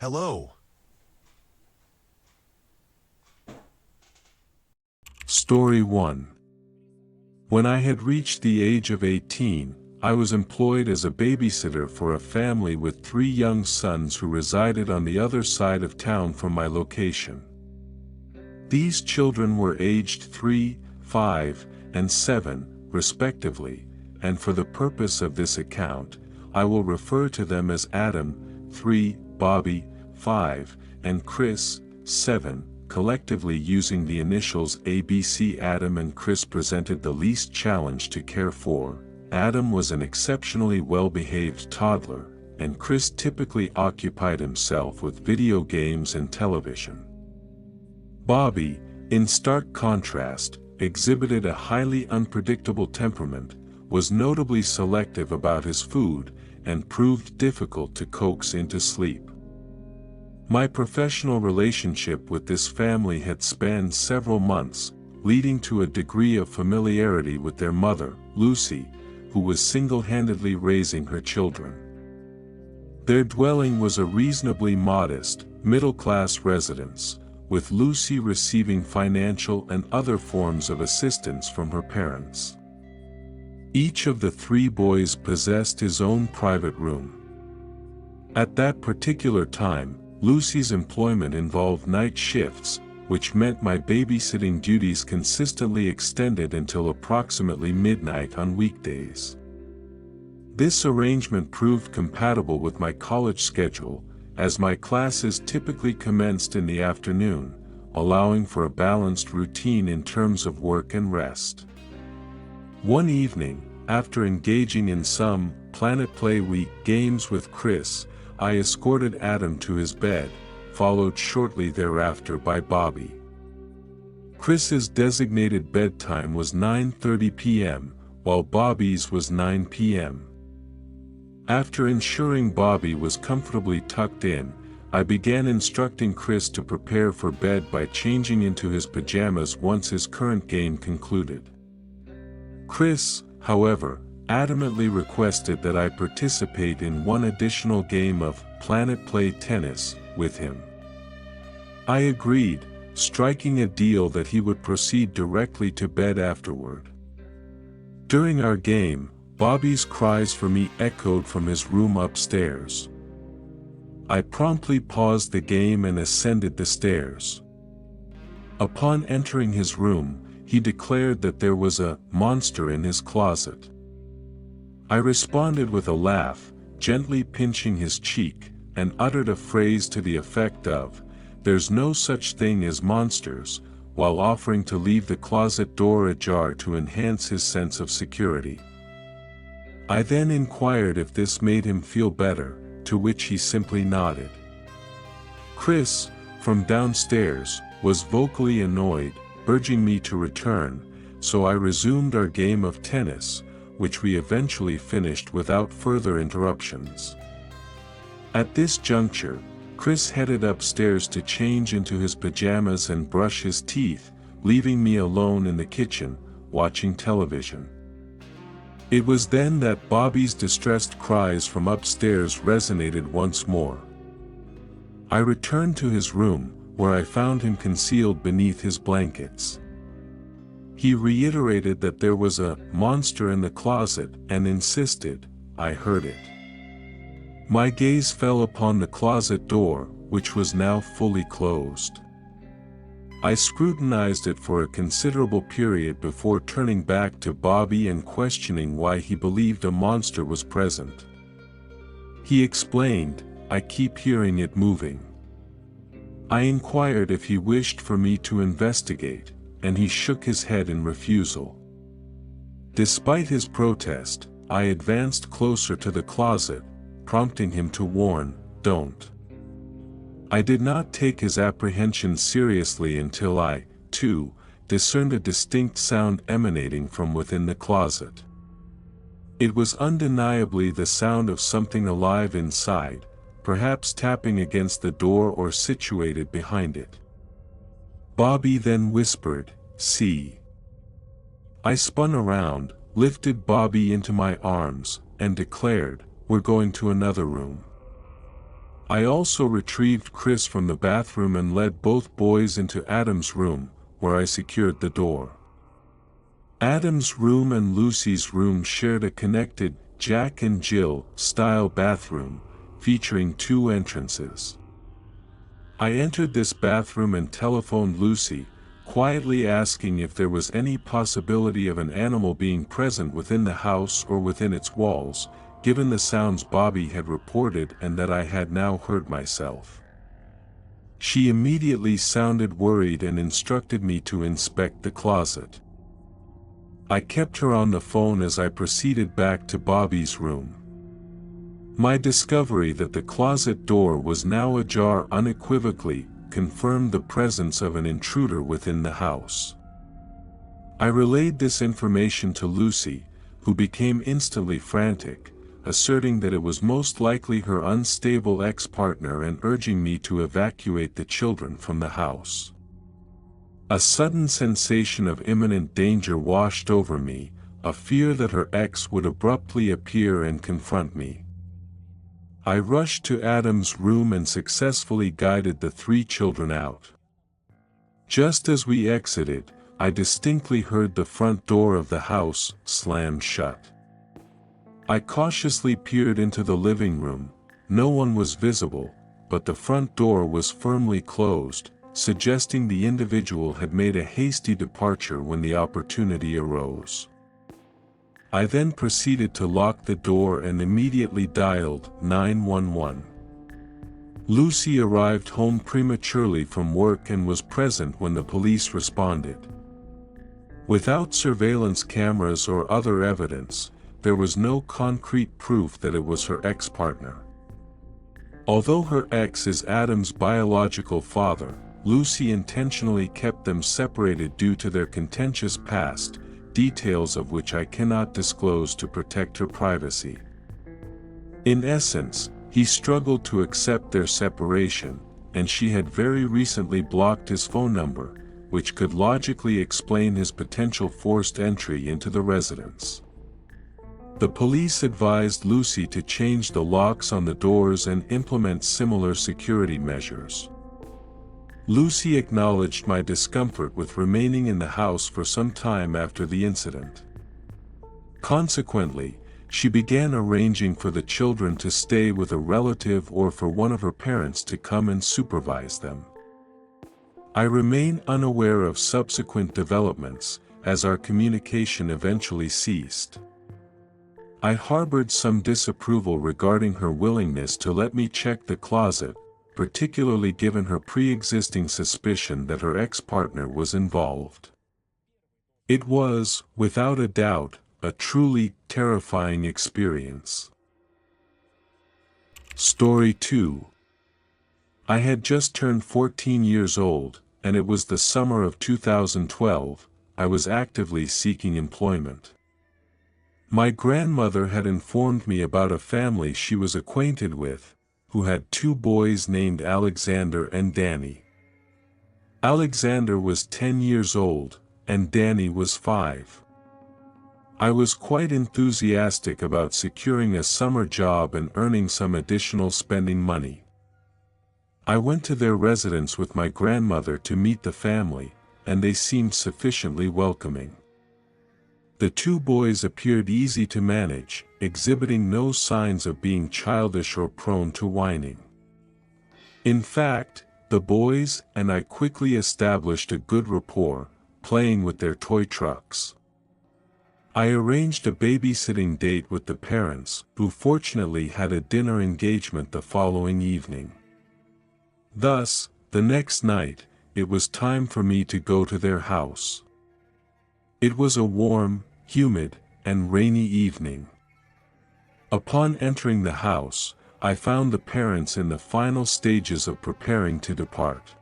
Hello. Story 1. When I had reached the age of 18, I was employed as a babysitter for a family with 3 young sons who resided on the other side of town from my location. These children were aged 3, 5, and 7, respectively, and for the purpose of this account, I will refer to them as Adam, 3, Bobby, 5, and Chris, 7, collectively using the initials ABC. Adam and Chris presented the least challenge to care for. Adam was an exceptionally well-behaved toddler, and Chris typically occupied himself with video games and television. Bobby, in stark contrast, exhibited a highly unpredictable temperament, was notably selective about his food, and proved difficult to coax into sleep. My professional relationship with this family had spanned several months, leading to a degree of familiarity with their mother, Lucy, who was single-handedly raising her children. Their dwelling was a reasonably modest, middle-class residence, with Lucy receiving financial and other forms of assistance from her parents. Each of the 3 boys possessed his own private room. At that particular time, Lucy's employment involved night shifts, which meant my babysitting duties consistently extended until approximately midnight on weekdays. This arrangement proved compatible with my college schedule, as my classes typically commenced in the afternoon, allowing for a balanced routine in terms of work and rest. One evening, after engaging in some Planet Play Week games with Chris, I escorted Adam to his bed, followed shortly thereafter by Bobby. Chris's designated bedtime was 9:30 p.m., while Bobby's was 9 p.m. After ensuring Bobby was comfortably tucked in, I began instructing Chris to prepare for bed by changing into his pajamas once his current game concluded. Chris, however, adamantly requested that I participate in one additional game of Planet Play Tennis with him. I agreed, striking a deal that he would proceed directly to bed afterward. During our game, Bobby's cries for me echoed from his room upstairs. I promptly paused the game and ascended the stairs. Upon entering his room, he declared that there was a monster in his closet. I responded with a laugh, gently pinching his cheek, and uttered a phrase to the effect of, "There's no such thing as monsters," while offering to leave the closet door ajar to enhance his sense of security. I then inquired if this made him feel better, to which he simply nodded. Chris, from downstairs, was vocally annoyed, urging me to return, so I resumed our game of tennis, which we eventually finished without further interruptions. At this juncture, Chris headed upstairs to change into his pajamas and brush his teeth, leaving me alone in the kitchen, watching television. It was then that Bobby's distressed cries from upstairs resonated once more. I returned to his room, where I found him concealed beneath his blankets. He reiterated that there was a monster in the closet and insisted I heard it. My gaze fell upon the closet door, which was now fully closed. I scrutinized it for a considerable period before turning back to Bobby and questioning why he believed a monster was present. He explained, "I keep hearing it moving." I inquired if he wished for me to investigate, and he shook his head in refusal. Despite his protest, I advanced closer to the closet, prompting him to warn, "Don't." I did not take his apprehension seriously until I, too, discerned a distinct sound emanating from within the closet. It was undeniably the sound of something alive inside, perhaps tapping against the door or situated behind it. Bobby then whispered, "See." I spun around, lifted Bobby into my arms, and declared, "We're going to another room." I also retrieved Chris from the bathroom and led both boys into Adam's room, where I secured the door. Adam's room and Lucy's room shared a connected Jack and Jill style bathroom, featuring 2 entrances. I entered this bathroom and telephoned Lucy, quietly asking if there was any possibility of an animal being present within the house or within its walls, given the sounds Bobby had reported and that I had now heard myself. She immediately sounded worried and instructed me to inspect the closet. I kept her on the phone as I proceeded back to Bobby's room. My discovery that the closet door was now ajar unequivocally confirmed the presence of an intruder within the house. I relayed this information to Lucy, who became instantly frantic, asserting that it was most likely her unstable ex-partner and urging me to evacuate the children from the house. A sudden sensation of imminent danger washed over me, a fear that her ex would abruptly appear and confront me. I rushed to Adam's room and successfully guided the 3 children out. Just as we exited, I distinctly heard the front door of the house slam shut. I cautiously peered into the living room. No one was visible, but the front door was firmly closed, suggesting the individual had made a hasty departure when the opportunity arose. I then proceeded to lock the door and immediately dialed 911. Lucy arrived home prematurely from work and was present when the police responded. Without surveillance cameras or other evidence, there was no concrete proof that it was her ex-partner. Although her ex is Adam's biological father, Lucy intentionally kept them separated due to their contentious past, details of which I cannot disclose to protect her privacy. In essence, he struggled to accept their separation, and she had very recently blocked his phone number, which could logically explain his potential forced entry into the residence. The police advised Lucy to change the locks on the doors and implement similar security measures. Lucy acknowledged my discomfort with remaining in the house for some time after the incident. Consequently, she began arranging for the children to stay with a relative or for one of her parents to come and supervise them. I remain unaware of subsequent developments, as our communication eventually ceased. I harbored some disapproval regarding her willingness to let me check the closet, particularly given her pre-existing suspicion that her ex-partner was involved. It was, without a doubt, a truly terrifying experience. Story 2. I had just turned 14 years old, and it was the summer of 2012. I was actively seeking employment. My grandmother had informed me about a family she was acquainted with, who had 2 boys named Alexander and Danny. Alexander was 10 years old, and Danny was 5. I was quite enthusiastic about securing a summer job and earning some additional spending money. I went to their residence with my grandmother to meet the family, and they seemed sufficiently welcoming. The 2 boys appeared easy to manage, exhibiting no signs of being childish or prone to whining. In fact, the boys and I quickly established a good rapport, playing with their toy trucks. I arranged a babysitting date with the parents, who fortunately had a dinner engagement the following evening. Thus, the next night, it was time for me to go to their house. It was a warm, humid, and rainy evening. Upon entering the house, I found the parents in the final stages of preparing to depart.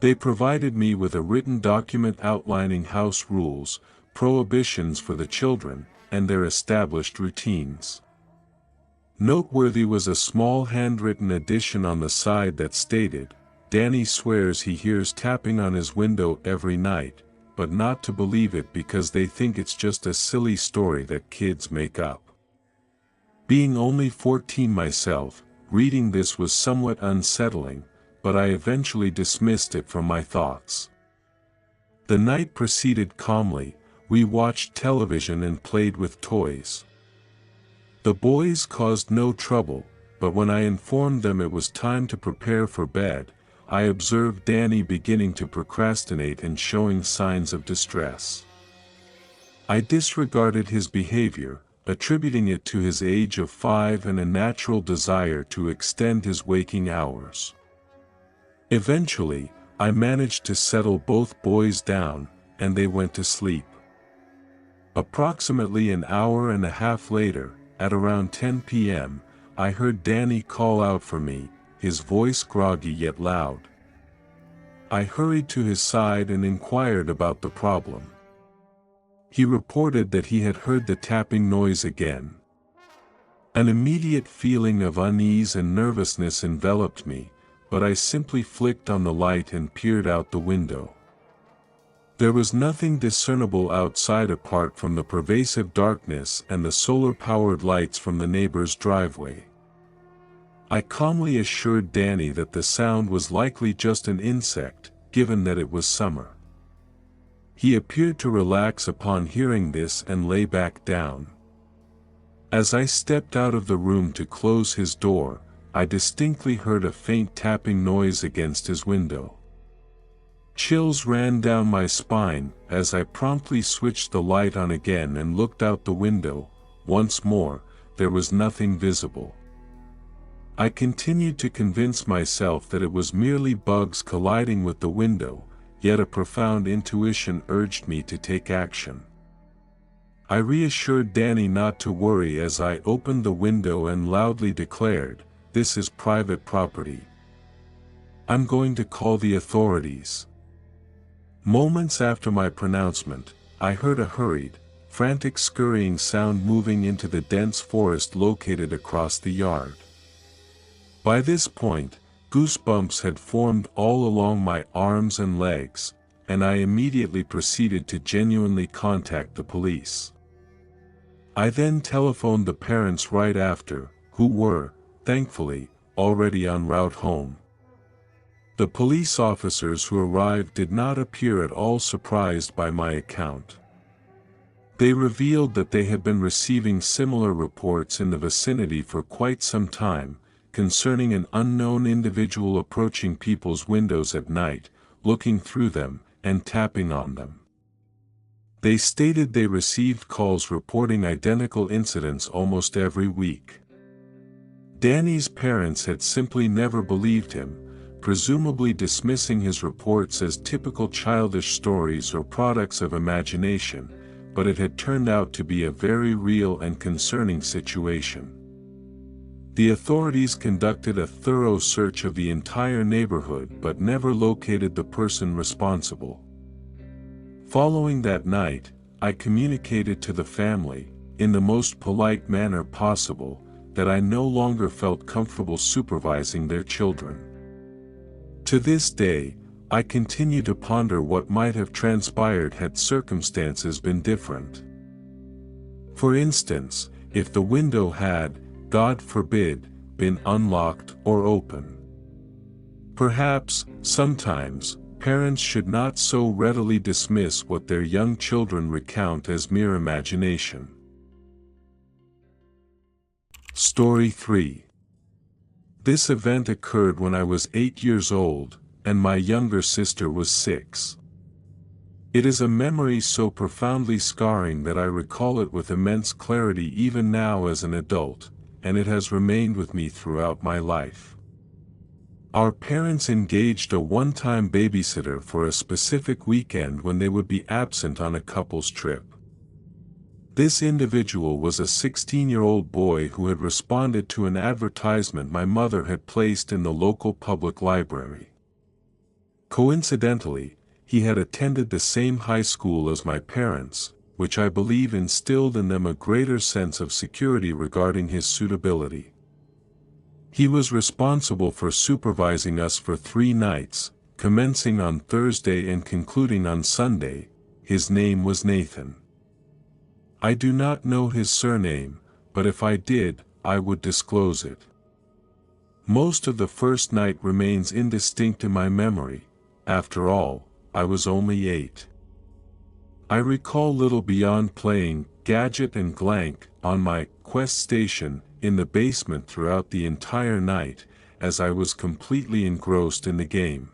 They provided me with a written document outlining house rules, prohibitions for the children, and their established routines. Noteworthy was a small handwritten addition on the side that stated, "Danny swears he hears tapping on his window every night, but not to believe it because they think it's just a silly story that kids make up." Being only 14 myself, reading this was somewhat unsettling, but I eventually dismissed it from my thoughts. The night proceeded calmly. We watched television and played with toys. The boys caused no trouble, but when I informed them it was time to prepare for bed, I observed Danny beginning to procrastinate and showing signs of distress. I disregarded his behavior, attributing it to his age of 5 and a natural desire to extend his waking hours. Eventually, I managed to settle both boys down, and they went to sleep. Approximately an hour and a half later, at around 10 p.m., I heard Danny call out for me, his voice groggy yet loud. I hurried to his side and inquired about the problem. He reported that he had heard the tapping noise again. An immediate feeling of unease and nervousness enveloped me, but I simply flicked on the light and peered out the window. There was nothing discernible outside apart from the pervasive darkness and the solar-powered lights from the neighbor's driveway. I calmly assured Danny that the sound was likely just an insect, given that it was summer. He appeared to relax upon hearing this and lay back down. As I stepped out of the room to close his door, I distinctly heard a faint tapping noise against his window. Chills ran down my spine as I promptly switched the light on again and looked out the window. Once more, there was nothing visible. I continued to convince myself that it was merely bugs colliding with the window, yet a profound intuition urged me to take action. I reassured Danny not to worry as I opened the window and loudly declared, "This is private property. I'm going to call the authorities." Moments after my pronouncement, I heard a hurried, frantic scurrying sound moving into the dense forest located across the yard. By this point, goosebumps had formed all along my arms and legs, and I immediately proceeded to genuinely contact the police. I then telephoned the parents right after, who were, thankfully, already en route home. The police officers who arrived did not appear at all surprised by my account. They revealed that they had been receiving similar reports in the vicinity for quite some time, concerning an unknown individual approaching people's windows at night, looking through them, and tapping on them. They stated they received calls reporting identical incidents almost every week. Danny's parents had simply never believed him, presumably dismissing his reports as typical childish stories or products of imagination, but it had turned out to be a very real and concerning situation. The authorities conducted a thorough search of the entire neighborhood but never located the person responsible. Following that night, I communicated to the family, in the most polite manner possible, that I no longer felt comfortable supervising their children. To this day, I continue to ponder what might have transpired had circumstances been different. For instance, if the window had, God forbid, been unlocked or open. Perhaps, sometimes, parents should not so readily dismiss what their young children recount as mere imagination. Story 3. This event occurred when I was 8 years old, and my younger sister was 6. It is a memory so profoundly scarring that I recall it with immense clarity even now as an adult, and it has remained with me throughout my life. Our parents engaged a one-time babysitter for a specific weekend when they would be absent on a couple's trip. This individual was a 16-year-old boy who had responded to an advertisement my mother had placed in the local public library. Coincidentally, he had attended the same high school as my parents, which I believe instilled in them a greater sense of security regarding his suitability. He was responsible for supervising us for 3 nights, commencing on Thursday and concluding on Sunday. His name was Nathan. I do not know his surname, but if I did, I would disclose it. Most of the first night remains indistinct in my memory. After all, I was only 8. I recall little beyond playing Gadget and Glank on my quest station in the basement throughout the entire night, as I was completely engrossed in the game.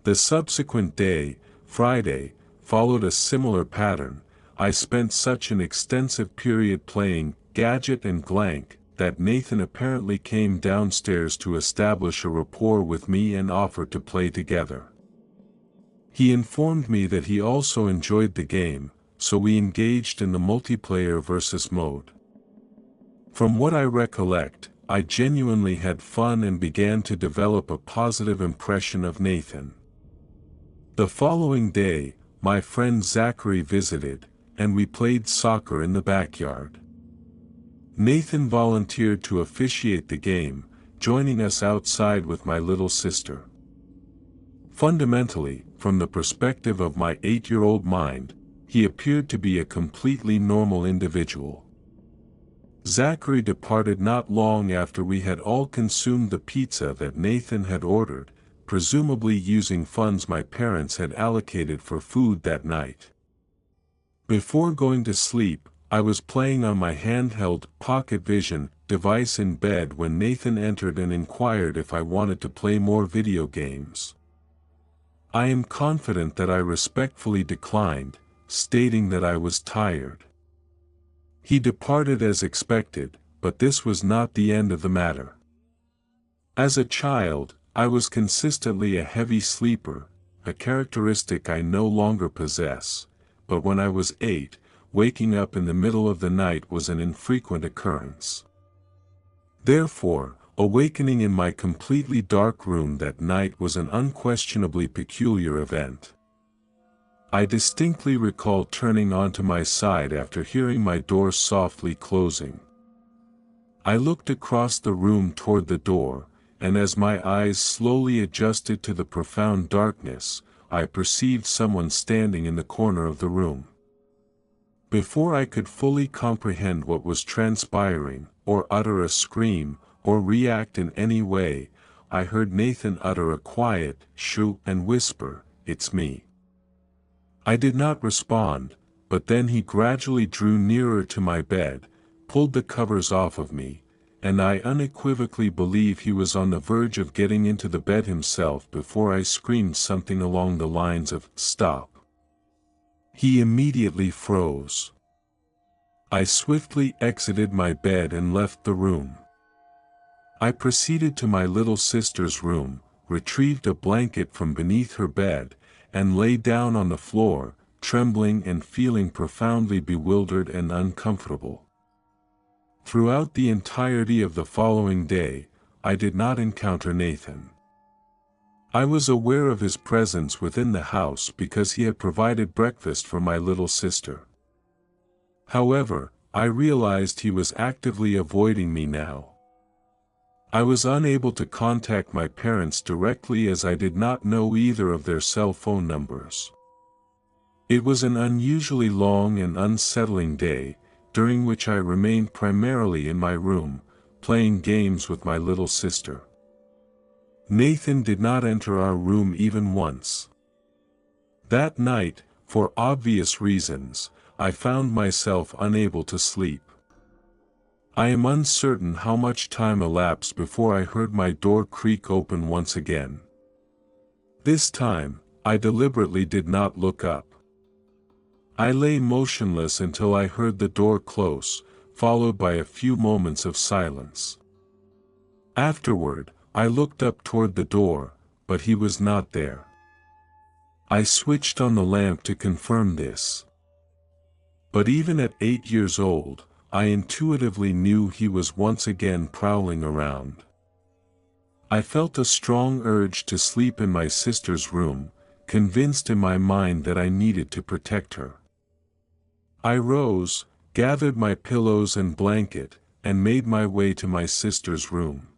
The subsequent day, Friday, followed a similar pattern. I spent such an extensive period playing Gadget and Glank that Nathan apparently came downstairs to establish a rapport with me and offered to play together. He informed me that he also enjoyed the game, so we engaged in the multiplayer versus mode. From what I recollect, I genuinely had fun and began to develop a positive impression of Nathan. The following day, my friend Zachary visited, and we played soccer in the backyard. Nathan volunteered to officiate the game, joining us outside with my little sister. Fundamentally, from the perspective of my 8-year-old mind, he appeared to be a completely normal individual. Zachary departed not long after we had all consumed the pizza that Nathan had ordered, presumably using funds my parents had allocated for food that night. Before going to sleep, I was playing on my handheld Pocket Vision device in bed when Nathan entered and inquired if I wanted to play more video games. I am confident that I respectfully declined, stating that I was tired. He departed as expected, but this was not the end of the matter. As a child, I was consistently a heavy sleeper, a characteristic I no longer possess, but when I was 8, waking up in the middle of the night was an infrequent occurrence. Therefore, awakening in my completely dark room that night was an unquestionably peculiar event. I distinctly recall turning onto my side after hearing my door softly closing. I looked across the room toward the door, and as my eyes slowly adjusted to the profound darkness, I perceived someone standing in the corner of the room. Before I could fully comprehend what was transpiring, or utter a scream, or react in any way, I heard Nathan utter a quiet shoo and whisper, "It's me." I did not respond, but then he gradually drew nearer to my bed, pulled the covers off of me, and I unequivocally believe he was on the verge of getting into the bed himself before I screamed something along the lines of, "Stop." He immediately froze. I swiftly exited my bed and left the room. I proceeded to my little sister's room, retrieved a blanket from beneath her bed, and lay down on the floor, trembling and feeling profoundly bewildered and uncomfortable. Throughout the entirety of the following day, I did not encounter Nathan. I was aware of his presence within the house because he had provided breakfast for my little sister. However, I realized he was actively avoiding me now. I was unable to contact my parents directly as I did not know either of their cell phone numbers. It was an unusually long and unsettling day, during which I remained primarily in my room, playing games with my little sister. Nathan did not enter our room even once. That night, for obvious reasons, I found myself unable to sleep. I am uncertain how much time elapsed before I heard my door creak open once again. This time, I deliberately did not look up. I lay motionless until I heard the door close, followed by a few moments of silence. Afterward, I looked up toward the door, but he was not there. I switched on the lamp to confirm this. But even at 8 years old, I intuitively knew he was once again prowling around. I felt a strong urge to sleep in my sister's room, convinced in my mind that I needed to protect her. I rose, gathered my pillows and blanket, and made my way to my sister's room.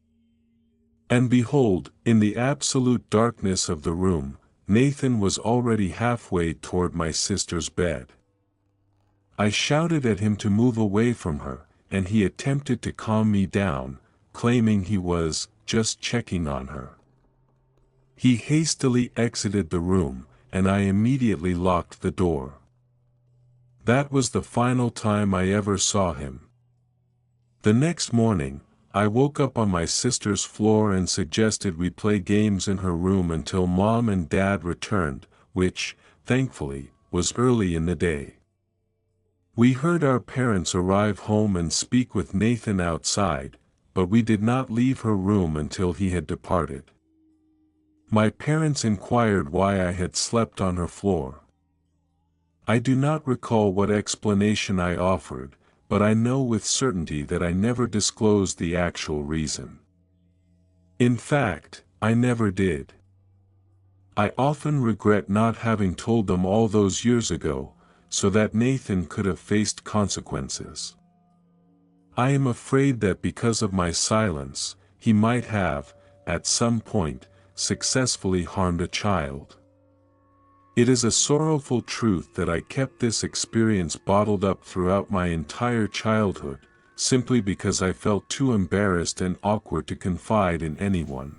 And behold, in the absolute darkness of the room, Nathan was already halfway toward my sister's bed. I shouted at him to move away from her, and he attempted to calm me down, claiming he was just checking on her. He hastily exited the room, and I immediately locked the door. That was the final time I ever saw him. The next morning, I woke up on my sister's floor and suggested we play games in her room until Mom and Dad returned, which, thankfully, was early in the day. We heard our parents arrive home and speak with Nathan outside, but we did not leave her room until he had departed. My parents inquired why I had slept on her floor. I do not recall what explanation I offered, but I know with certainty that I never disclosed the actual reason. In fact, I never did. I often regret not having told them all those years ago, so that Nathan could have faced consequences. I am afraid that because of my silence, he might have, at some point, successfully harmed a child. It is a sorrowful truth that I kept this experience bottled up throughout my entire childhood, simply because I felt too embarrassed and awkward to confide in anyone.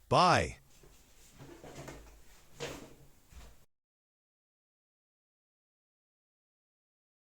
Bye.